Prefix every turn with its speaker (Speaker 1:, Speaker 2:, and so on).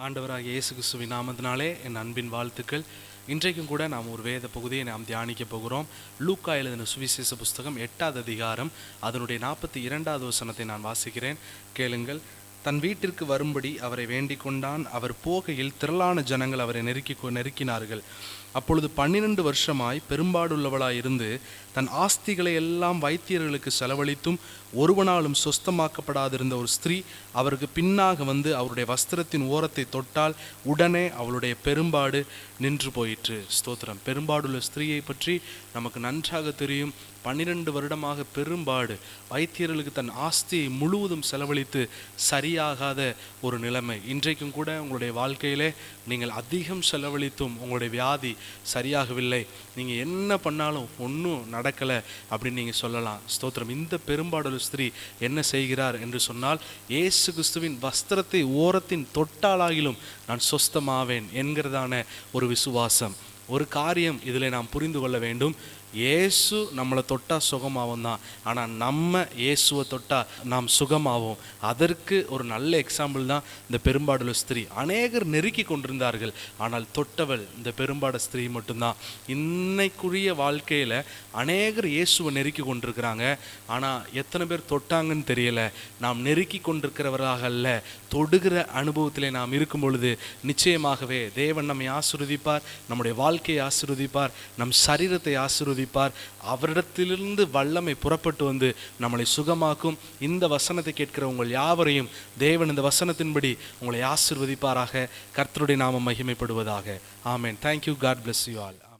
Speaker 1: ஆண்டவராகிய இயேசு கிறிஸ்துவின் நாமத்தினாலே என் அன்பின் வாழ்த்துக்கள். இன்றைக்கும் கூட நாம் ஒரு வேத பகுதியை நாம் தியானிக்க போகிறோம். லூக்கா எழுதின சுவிசேஷ புஸ்தகம் 8வது அதிகாரம் அதனுடைய 42வது வசனத்தை நான் வாசிக்கிறேன், கேளுங்கள். தன் வீட்டிற்கு வரும்படி அவரை வேண்டிக் கொண்டான். அவர் போகையில் திரளான ஜனங்கள் அவரை நெருக்கினார்கள். அப்பொழுது 12 வருஷமாய் பெரும்பாடுள்ளவளாய் இருந்து தன் ஆஸ்திகளை எல்லாம் வைத்தியர்களுக்கு செலவழித்தும் ஒருவனாலும் சொஸ்தமாக்கப்படாதிருந்த ஒரு ஸ்திரீ அவருக்கு பின்னாக வந்து அவருடைய வஸ்திரத்தின் ஓரத்தை தொட்டால் உடனே அவளுடைய பெரும்பாடு நின்று போயிற்று. ஸ்தோத்திரம். பெரும்பாடுள்ள ஸ்திரீயை பற்றி நமக்கு நன்றாக தெரியும். 12 வருடமாக பெரும்பாடு, வைத்தியர்களுக்கு தன் ஆஸ்தியை முழுவதும் செலவழித்து சரியாகாத ஒரு நிலைமை. இன்றைக்கும் கூட உங்களுடைய வாழ்க்கையிலே நீங்கள் அதிகம் செலவழித்தும் உங்களுடைய வியாதி சரியாகவில்லை, நீங்கள் என்ன பண்ணாலும் ஒன்றும் நடக்கலை அப்படின்னு நீங்கள் சொல்லலாம். ஸ்தோத்திரம். இந்த பெரும்பாடுள்ள ஸ்திரீ என்ன செய்கிறார் என்று சொன்னால், இயேசு கிறிஸ்துவின் வஸ்திரத்தை ஓரத்தின் தொட்டாலாகிலும் நான் சொஸ்தமாவேன் என்கிறதான ஒரு விசுவாசம். ஒரு காரியம் இதில் நாம் புரிந்து கொள்ள வேண்டும். இயேசு நம்மளை தொட்டால் சுகமாகும் தான், ஆனால் நம்ம இயேசுவை தொட்டால் நாம் சுகமாவோம். அதற்கு ஒரு நல்ல எக்ஸாம்பிள் தான் இந்த பெரும்பாடுள்ள ஸ்திரீ. அநேகர் நெருக்கி கொண்டிருந்தார்கள், ஆனால் தொட்டவள் இந்த பெரும்பாடு ஸ்திரீ மட்டும்தான். இன்னைக்குரிய வாழ்க்கையில் அநேகர் இயேசுவை நெருக்கி கொண்டிருக்கிறாங்க, ஆனால் எத்தனை பேர் தொட்டாங்கன்னு தெரியலை. நாம் நெருக்கி கொண்டிருக்கிறவராக அல்ல, தொடுகிற அனுபவத்திலே நாம் இருக்கும் பொழுது நிச்சயமாகவே தேவன் நம்மை ஆசீர்வதிப்பார், நம்முடைய வாழ்க்கையை ஆசீர்வதிப்பார், நம் சரீரத்தை ஆசீர்வதிப்பார். அவரிடத்திலிருந்து வல்லமை புறப்பட்டு வந்து நம்மளை சுகமாக்கும். இந்த வசனத்தை கேட்கிற உங்கள் யாவரையும் தேவன் இந்த வசனத்தின்படி உங்களை ஆசீர்வதிப்பாராக. கர்த்தருடைய நாமம் மகிமைப்படுவதாக. ஆமென். Thank you. God bless you all.